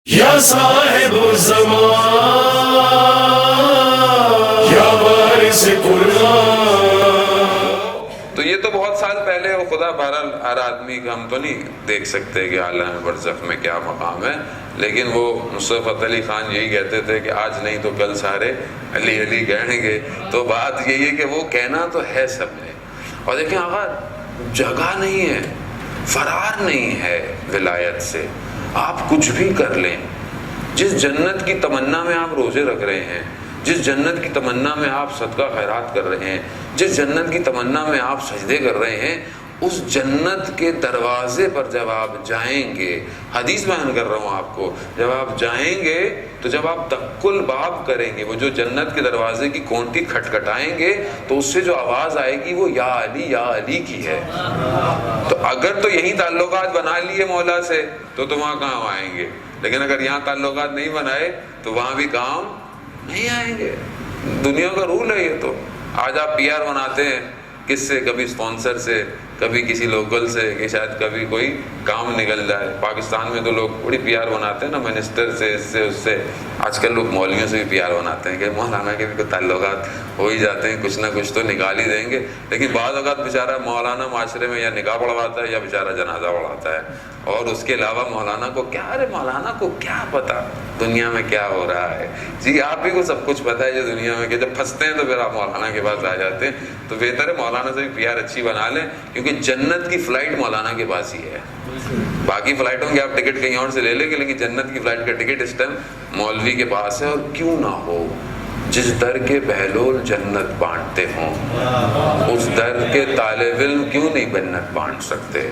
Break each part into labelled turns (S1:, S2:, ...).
S1: یا صاحب الزمان یا وارث قرآن.
S2: تو یہ تو بہت سال پہلے وہ خدا بہرحال ہر آدمی کا ہم تو نہیں دیکھ سکتے کہ عالم برزخ میں کیا مقام ہے، لیکن وہ نصرت فتح علی خان یہی کہتے تھے کہ آج نہیں تو کل سارے علی علی کہیں گے. تو بات یہی ہے کہ وہ کہنا تو ہے سب نے. اور دیکھیں آقا جگہ نہیں ہے، فرار نہیں ہے ولایت سے. آپ کچھ بھی کر لیں، جس جنت کی تمنا میں آپ روزے رکھ رہے ہیں، جس جنت کی تمنا میں آپ صدقہ خیرات کر رہے ہیں، جس جنت کی تمنا میں آپ سجدے کر رہے ہیں، اس جنت کے دروازے پر جب آپ جائیں گے، حدیث بیان کر رہا ہوں آپ کو، جب آپ جائیں گے تو جب آپ دق الباب کریں گے، وہ جو جنت کے دروازے کی کونٹی کھٹکھٹائیں گے تو اس سے جو آواز آئے گی وہ یا علی کی ہے. تو اگر تو یہی تعلقات بنا لیے مولا سے تو وہاں کام آئیں گے، لیکن اگر یہاں تعلقات نہیں بنائے تو وہاں بھی کام نہیں آئیں گے. دنیا کا رول ہے یہ. تو آج آپ پی آر بناتے ہیں کس سے؟ کبھی اسپانسر سے، کبھی کسی لوکل سے کہ شاید کبھی کوئی کام نکل جائے. پاکستان میں تو لوگ بڑی پی آر بناتے ہیں نا، منسٹر سے، اس سے اس سے. آج کل لوگ مولویوں سے بھی پی آر بناتے ہیں کہ مولانا کے بھی کوئی تعلقات ہو ہی جاتے ہیں، کچھ نہ کچھ تو نکال ہی دیں گے. لیکن بعض اوقات بیچارہ مولانا معاشرے میں یا نکاح پڑھواتا ہے یا بیچارہ جنازہ پڑھاتا ہے، اور اس کے علاوہ مولانا کو کیا، ارے مولانا کو کیا پتا دنیا میں کیا ہو رہا ہے. جی آپ ہی کو سب کچھ پتا ہے جو دنیا میں، کہ جب پھنستے ہیں تو پھر آپ مولانا کے پاس آ جاتے ہیں. تو بہتر ہے مولانا سے بھی پی آر اچھی بنا لیں، کیونکہ جنت کی فلائٹ مولانا کے پاس ہی ہے. باقی فلائٹوں کی آپ ٹکٹ کہیں اور سے لے لیں گے، لیکن جنت کی فلائٹ کا ٹکٹ اس ٹائم مولوی کے پاس ہے. اور کیوں نہ ہو، جس در کے بہلول جنت بانٹتے ہوں اس در کے طالب علم کیوں نہیں جنت بانٹ سکتے.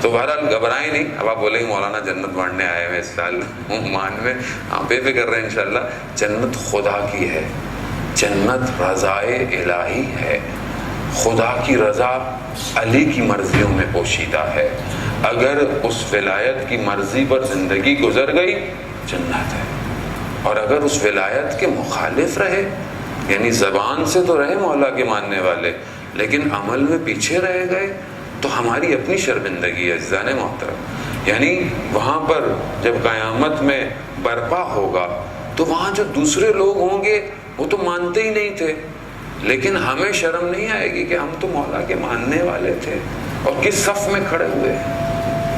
S2: تو بہرحال گھبرائیں نہیں. اب آپ بولیں گے مولانا جنت بانٹنے آئے ہیں اس سال عمان میں، آپ بے فکر رہے ہیں انشاءاللہ. جنت خدا کی ہے، جنت رضائے الہی ہے. خدا کی رضا علی کی مرضیوں میں پوشیدہ ہے. اگر اس ولایت کی مرضی پر زندگی گزر گئی جنت ہے، اور اگر اس ولایت کے مخالف رہے، یعنی زبان سے تو رہے مولا کے ماننے والے لیکن عمل میں پیچھے رہ گئے، تو ہماری اپنی شرمندگی ہے عزیزان محترم. یعنی وہاں پر جب قیامت میں برپا ہوگا تو وہاں جو دوسرے لوگ ہوں گے وہ تو مانتے ہی نہیں تھے، لیکن ہمیں شرم نہیں آئے گی کہ ہم تو مولا کے ماننے والے تھے اور کس صف میں کھڑے ہوئے.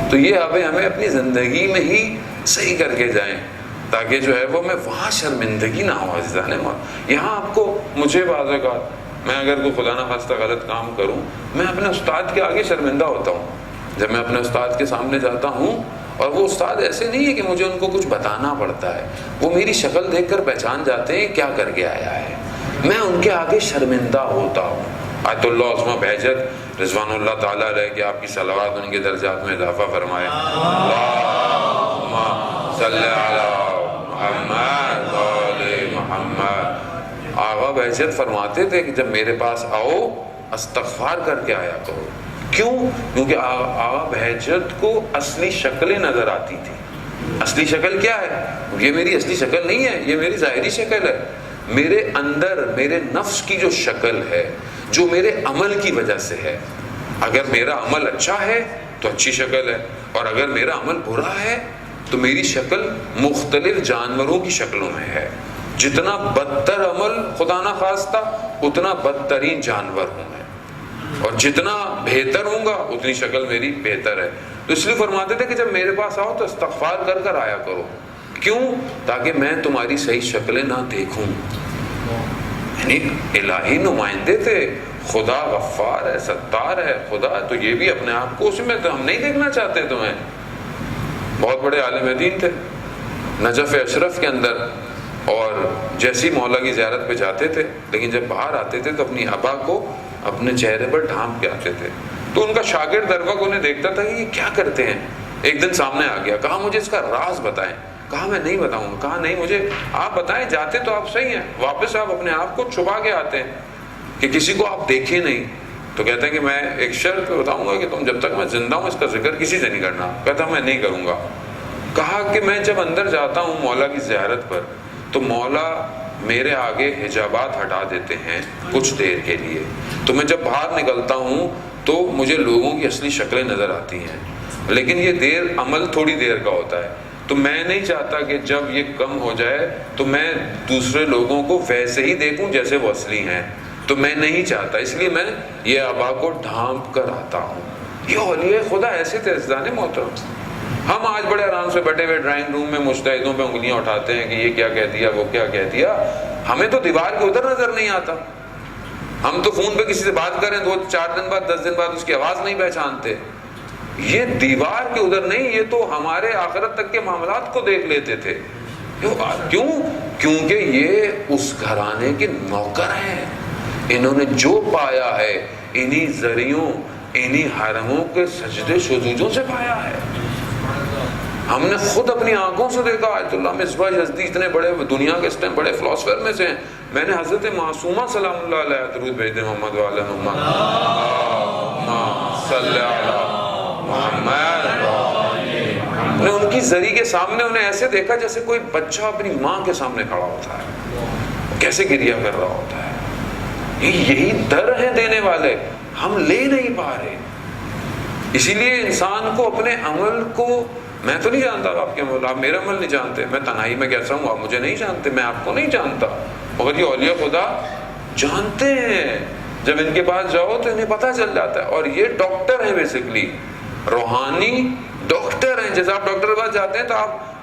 S2: تو یہ ہمیں اپنی زندگی میں ہی صحیح کر کے جائیں تاکہ جو ہے وہ میں وہاں شرمندگی نہ ہو عزیزان. یہاں آپ کو مجھے بعض اوقات میں اگر کوئی خدا نخواستہ غلط کام کروں، میں اپنے استاد کے آگے شرمندہ ہوتا ہوں. جب میں اپنے استاد کے سامنے جاتا ہوں، اور وہ استاد ایسے نہیں ہے کہ مجھے ان کو کچھ بتانا پڑتا ہے، وہ میری شکل دیکھ کر پہچان جاتے ہیں کیا کر کے آیا ہے. میں ان کے آگے شرمندہ ہوتا ہوں. آیت اللہ عثمہ بہجت رضوان اللہ تعالیٰ علیہ کہ آپ کی صلوات ان کے درجات میں اضافہ فرمائے. اللہم صلی علی محمد وعلی محمد. آغا بہجت فرماتے تھے کہ جب میرے پاس آؤ استغفار کر کے آیا کرو. کیوں؟ کیونکہ آغا بہجت کو اصلی شکلیں نظر آتی تھی. اصلی شکل کیا ہے؟ یہ میری اصلی شکل نہیں ہے، یہ میری ظاہری شکل ہے. میرے اندر میرے نفس کی جو شکل ہے جو میرے عمل کی وجہ سے ہے. اگر میرا عمل اچھا ہے تو اچھی شکل ہے، اور اگر میرا عمل برا ہے تو میری شکل مختلف جانوروں کی شکلوں میں ہے. جتنا بدتر عمل خدا نہ خواستہ اتنا بدترین جانور ہوں میں، اور جتنا بہتر ہوں گا اتنی شکل میری بہتر ہے. تو اس لیے فرماتے تھے کہ جب میرے پاس آؤ تو استغفار کر کر آیا کرو. کیوں؟ تاکہ میں تمہاری صحیح شکلیں نہ دیکھوں. یعنی الہی نمائندے تھے، خدا غفار ہے، ستار ہے خدا، تو یہ بھی اپنے آپ کو اس میں تو ہم نہیں دیکھنا چاہتے تمہیں. بہت بڑے عالم دین تھے نجف اشرف کے اندر، اور جیسی مولا کی زیارت پہ جاتے تھے لیکن جب باہر آتے تھے تو اپنی ابا کو اپنے چہرے پر ڈھانپ کے آتے تھے. تو ان کا شاگرد در وقت انہیں دیکھتا تھا کہ یہ کیا کرتے ہیں. ایک دن سامنے آ گیا، کہا مجھے اس کا راز بتائیں. کہا میں نہیں بتاؤں گا. کہا نہیں مجھے آپ بتائیں. جاتے تو آپ صحیح ہیں، واپس آپ اپنے آپ کو چھپا کے آتے ہیں کہ کسی کو آپ دیکھیں نہیں. تو کہتے ہیں کہ میں ایک شرط بتاؤں گا کہ تم جب تک میں زندہ ہوں اس کا ذکر کسی سے نہیں کرنا. کہتا میں نہیں کروں گا. کہا کہ میں جب اندر جاتا ہوں مولا کی زیارت پر تو مولا میرے آگے حجابات ہٹا دیتے ہیں کچھ دیر کے لیے. تو میں جب باہر نکلتا ہوں تو مجھے لوگوں کی اصلی شکلیں نظر آتی ہیں، لیکن یہ دیر عمل تھوڑی دیر کا ہوتا ہے. تو میں نہیں چاہتا کہ جب یہ کم ہو جائے تو میں دوسرے لوگوں کو ویسے ہی دیکھوں جیسے وہ اصلی ہیں، تو میں نہیں چاہتا، اس لیے میں یہ آبا کو ڈھانپ کر آتا ہوں۔ یہ اولیاء خدا ایسے تھے عزیزان محترم۔ ہم آج بڑے آرام سے بیٹھے ہوئے ڈرائنگ روم میں مجتہدوں پہ انگلیاں اٹھاتے ہیں کہ یہ کیا کہہ دیا، وہ کیا کہہ دیا، ہمیں تو دیوار کے ادھر نظر نہیں آتا۔ ہم تو فون پہ کسی سے بات کریں 2-4 دن بعد 10 دن بعد اس کی آواز نہیں پہچانتے۔ یہ دیوار کے ادھر نہیں، یہ تو ہمارے آخرت تک کے معاملات کو دیکھ لیتے تھے۔ کیوں؟ کیونکہ یہ اس گھرانے کے نوکر ہیں، انہوں نے جو پایا ہے انہی ذریعوں، انہی حرموں کے سجدے شذوذوں سے پایا ہے۔ ہم نے خود اپنی آنکھوں سے دیکھا۔ آیت اللہ مصباح یزدی اتنے بڑے دنیا کے اس ٹائم بڑے فلاسفر میں سے ہیں، میں نے حضرت معصومہ سلام اللہ علیہ درود بھیج دے محمد وعلی محمد صلی علی محمد، نے ان کی زری کے سامنے انہیں ایسے دیکھا جیسے کوئی بچہ اپنی ماں کے سامنے کھڑا ہوتا ہے، کیسے گریہ کر رہا ہوتا ہے۔ یہی در ہیں دینے والے، ہم لے نہیں پا رہے۔ اسی لیے انسان کو اپنے عمل کو، میں تو نہیں جانتا آپ کے عمل، آپ میرا عمل نہیں جانتے، میں تنہائی میں کیسا ہوں آپ مجھے نہیں جانتے، میں آپ کو نہیں جانتا، مگر یہ اولیاء خدا جانتے ہیں۔ جب ان کے پاس جاؤ تو انہیں پتہ چل جاتا ہے، اور یہ ڈاکٹر ہیں بیسیکلی، روحانی ڈاکٹر ہیں۔ جیسے آپ ڈاکٹر کے پاس جاتے ہیں تو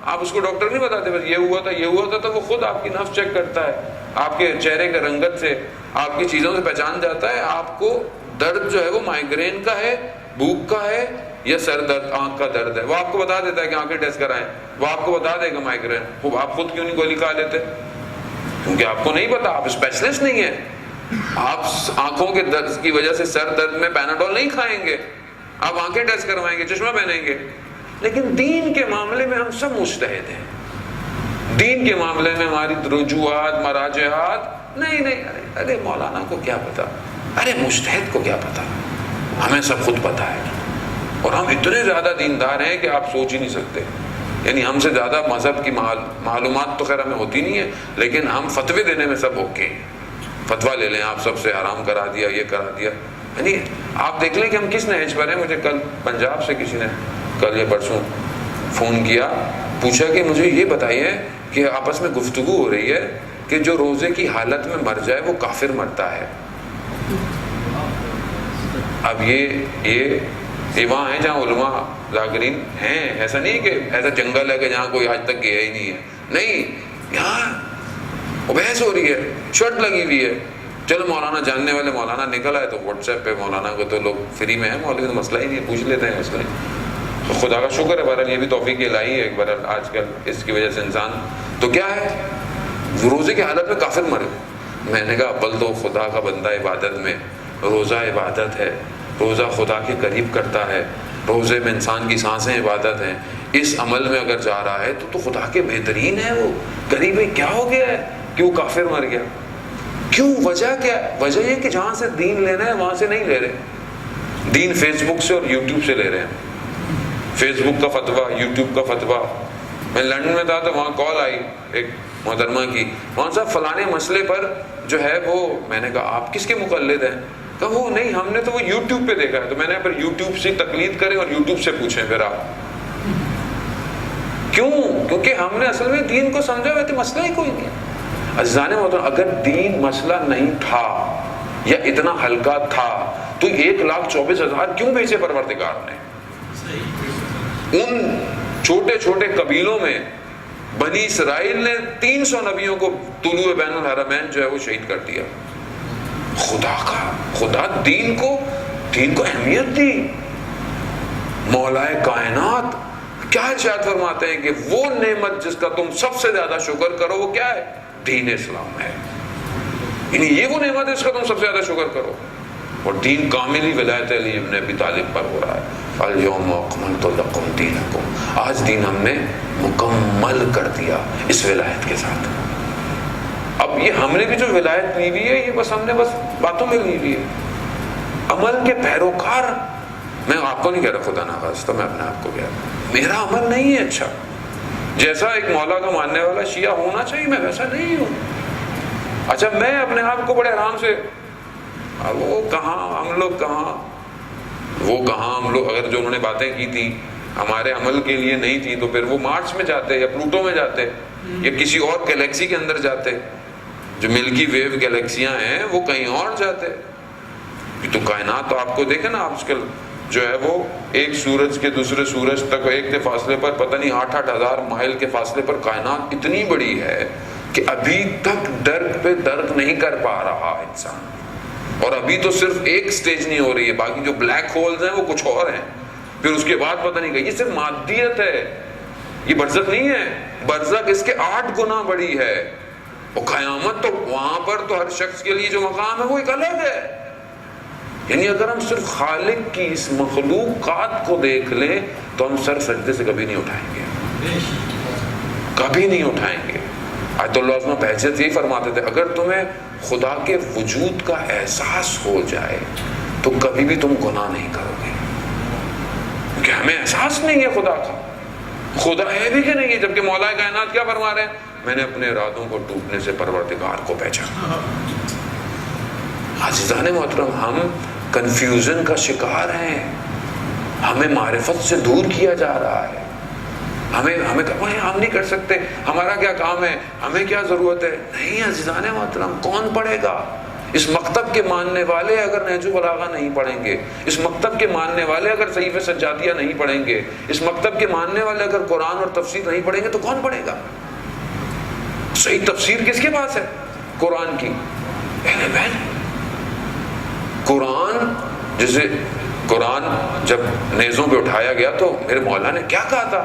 S2: آپ اس کو ڈاکٹر نہیں بتاتے بس یہ ہوا تھا یہ ہوا تھا، تو وہ خود آپ کی نفس چیک کرتا ہے، آپ کے چہرے کے رنگت سے، آپ کی چیزوں سے پہچان جاتا ہے آپ کو درد جو ہے وہ مائیگرین کا ہے، بھوک کا ہے، یا سر درد، آنکھ کا درد ہے۔ وہ آپ کو بتا دیتا ہے کہ آنکھیں ٹیسٹ کرائیں، وہ آپ کو بتا دے گا مائیگرین۔ وہ آپ خود کیوں نہیں گولی کھا لیتے؟ کیونکہ آپ کو نہیں پتا، آپ اسپیشلسٹ نہیں ہیں۔ آپ آنکھوں کے درد کی وجہ سے سر درد میں پیناڈول نہیں کھائیں گے، آپ آنکھیں ٹیسٹ کروائیں گے، چشمہ پہنیں گے۔ لیکن دین کے معاملے میں ہم سب مجتہد ہیں۔ دین کے معاملے میں ہماری رجوعات، مراجعات نہیں، ارے مولانا کو کیا پتا، ارے مجتہد کو کیا پتا، ہمیں سب خود پتا ہے۔ اور ہم اتنے زیادہ دیندار ہیں کہ آپ سوچ ہی نہیں سکتے۔ یعنی ہم سے زیادہ مذہب کی معلومات تو خیر ہمیں ہوتی نہیں ہے، لیکن ہم فتوے دینے میں سب اوکے ہیں۔ فتویٰ لے لیں، آپ سب سے حرام کرا دیا، یہ کرا دیا۔ یعنی آپ دیکھ لیں کہ ہم کس نہج پر ہیں۔ مجھے کل پنجاب سے کسی نے کل یا پرسوں فون کیا، پوچھا کہ مجھے یہ بتائیے کہ آپس میں گفتگو ہو رہی ہے کہ جو روزے کی حالت میں مر جائے وہ کافر مرتا ہے۔ اب یہ وہاں ہیں جہاں علماء ذاکرین ہیں، ایسا نہیں کہ ایسا جنگل ہے کہ جہاں کوئی آج تک گیا ہی نہیں ہے، نہیں، یہاں بحث ہو رہی ہے، شرط لگی ہوئی ہے۔ چلو مولانا جاننے والے مولانا نکل آئے تو واٹس ایپ پہ مولانا کو تو لوگ فری میں ہیں، مولوی تو مسئلہ ہی نہیں ہے، پوچھ لیتے ہیں مسئلہ ہی۔ تو خدا کا شکر ہے، بہرحال یہ بھی توفیق الہی ہے، بہرحال آج کل اس کی وجہ سے انسان تو کیا ہے روزے کی حالت میں کافر مرے۔ میں نے کہا اول تو خدا کا بندہ عبادت میں، روزہ عبادت ہے، روزہ خدا کے قریب کرتا ہے، روزے میں انسان کی سانسیں عبادت ہیں، اس عمل میں اگر جا رہا ہے تو خدا کے بہترین ہے، وہ قریب ہے۔ کیا ہو گیا ہے کہ وہ کافر مر گیا؟ کیوں؟ وجہ کیا ہے؟ وجہ یہ کہ جہاں سے دین لینا ہے وہاں سے نہیں لے رہے، دین فیس بک سے اور یوٹیوب سے لے رہے ہیں۔ فیس بک کا فتویٰ، یوٹیوب کا فتویٰ۔ میں لندن میں تھا تو وہاں کال آئی ایک محترمہ کی، وہاں صاحب فلانے مسئلے پر جو ہے وہ، میں نے کہا آپ کس کے مقلد ہیں؟ کہ وہ نہیں، ہم نے تو وہ یوٹیوب پہ دیکھا ہے۔ تو میں نے پھر یوٹیوب سے تقلید کریں اور یوٹیوب سے پوچھیں پھر آپ کیوں؟ کیونکہ ہم نے اصل میں دین کو سمجھا ہوا تو مسئلہ ہی کوئی نہیں ہے۔ عزیزان محترم، اگر دین مسئلہ نہیں تھا یا اتنا ہلکا تھا تو 1,24,000 کیوں بھیجے پروردگار نے؟ ان چھوٹے چھوٹے قبیلوں میں بنی اسرائیل نے 300 نبیوں کو طلوع بین الحرمین جو ہے وہ شہید کر دیا۔ خدا دین کو اہمیت دی۔ مولا کائنات کیا ارشاد فرماتے ہیں کہ وہ نعمت جس کا تم سب سے زیادہ شکر کرو وہ کیا ہے؟ دین اسلام ہے۔ یعنی یہ وہ نعمت ہے جس کا تم سب سے زیادہ شکر کرو، اور دین کاملی ولایت علی ابن ابی طالب پر ہو رہا ہے۔ الیوم اکملت لکم دینکم، آج دین ہم نے مکمل کر دیا اس ولایت کے ساتھ۔ اب یہ ہم نے بھی جو ولایت لی ہوئی ہے یہ بس ہم نے بس باتوں میں لی ہوئی ہے، عمل کے پیروکار۔ میں آپ کو نہیں کہہ رہا خدا نخواستہ، میں اپنے آپ کو کہہ رہا میرا عمل نہیں ہے اچھا، جیسا ایک مولا کا ماننے والا شیعہ ہونا چاہیے میں ویسا نہیں ہوں۔ اچھا میں اپنے آپ کو بڑے آرام سے، وہ کہاں ہم لوگ، کہاں وہ کہاں ہم لوگ، اگر جو انہوں نے باتیں کی تھی ہمارے عمل کے لیے نہیں تھی تو پھر وہ مارس میں جاتے یا پلوٹو میں جاتے یا کسی اور گلیکسی کے اندر جاتے. جو ملکی ویو گلیکسیاں ہیں وہ کہیں اور جاتے. تو کائنات تو آپ کو دیکھیں نا آج کل جو ہے وہ ایک سورج کے دوسرے سورج تک ایک کے فاصلے پر پتہ نہیں 8,000 مائل کے فاصلے پر کائنات اتنی بڑی ہے کہ ابھی تک درک پہ درک نہیں کر پا رہا انسان. اور ابھی تو صرف ایک سٹیج نہیں ہو رہی ہے, باقی جو بلیک ہولز ہیں وہ کچھ اور ہیں. پھر اس کے بعد پتہ نہیں کہ یہ صرف مادیت ہے, یہ برزخ نہیں ہے. برزخ اس کے 8 گنا بڑی ہے. اور قیامت تو وہاں پر تو ہر شخص کے لیے جو مقام ہے وہ ایک الگ ہے. یعنی اگر ہم صرف خالق کی اس مخلوقات کو دیکھ لیں تو ہم سر سجدے سے کبھی نہیں اٹھائیں گے, کبھی نہیں اٹھائیں گے. آیت اللہ عظمہ بہجت یہی فرماتے تھے, اگر تمہیں خدا کے وجود کا احساس ہو جائے تو کبھی بھی تم گناہ نہیں کرو گے, کیونکہ ہمیں احساس نہیں ہے خدا کا, خدا ہے بھی کہ نہیں ہے. جبکہ مولا کائنات کیا فرما رہے ہیں, میں نے اپنے ارادوں کو ٹوٹنے سے پروردگار کو پہچانا. عزیزان محترم, ہم کنفیوژن کا شکار ہیں, ہمیں معرفت سے دور کیا جا رہا ہے. ہمیں ہم نہیں کر سکتے, ہمارا کیا کام ہے, ہمیں کیا ضرورت ہے. نہیں عزیزان محترم, کون پڑھے گا؟ اس مکتب کے ماننے والے اگر نہج البلاغہ نہیں پڑھیں گے, اس مکتب کے ماننے والے اگر صحیفہ سجادیہ نہیں پڑھیں گے, اس مکتب کے ماننے والے اگر قرآن اور تفسیر نہیں پڑھیں گے تو کون پڑھے گا؟ صحیح تفسیر کس کے پاس ہے قرآن کی؟ اہل بہن. قرآن جسے قرآن جب نیزوں پہ اٹھایا گیا تو میرے مولا نے کیا کہا تھا,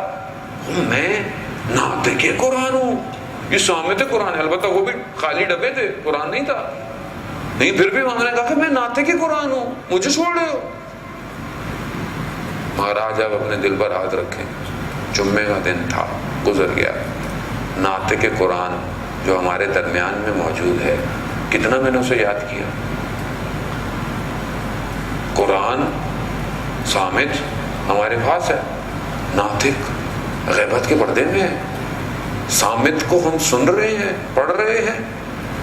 S2: میں ناطق قرآن ہوں. یہ سامت قرآن ہے, البتہ وہ بھی خالی ڈبے تھے, قرآن نہیں تھا. نہیں, پھر بھی وہاں نے کہا کہ میں ناطق قرآن ہوں, مجھے چھوڑ رہے ہو. مہاراج آپ اپنے دل پر ہاتھ رکھیں, جمعے کا دن تھا, گزر گیا. ناطق قرآن جو ہمارے درمیان میں موجود ہے, کتنا میں نے اسے یاد کیا. قرآن صامت ہمارے پاس ہے, ناطق غیبت کے پردے میں ہے. صامت کو ہم سن رہے ہیں, پڑھ رہے ہیں,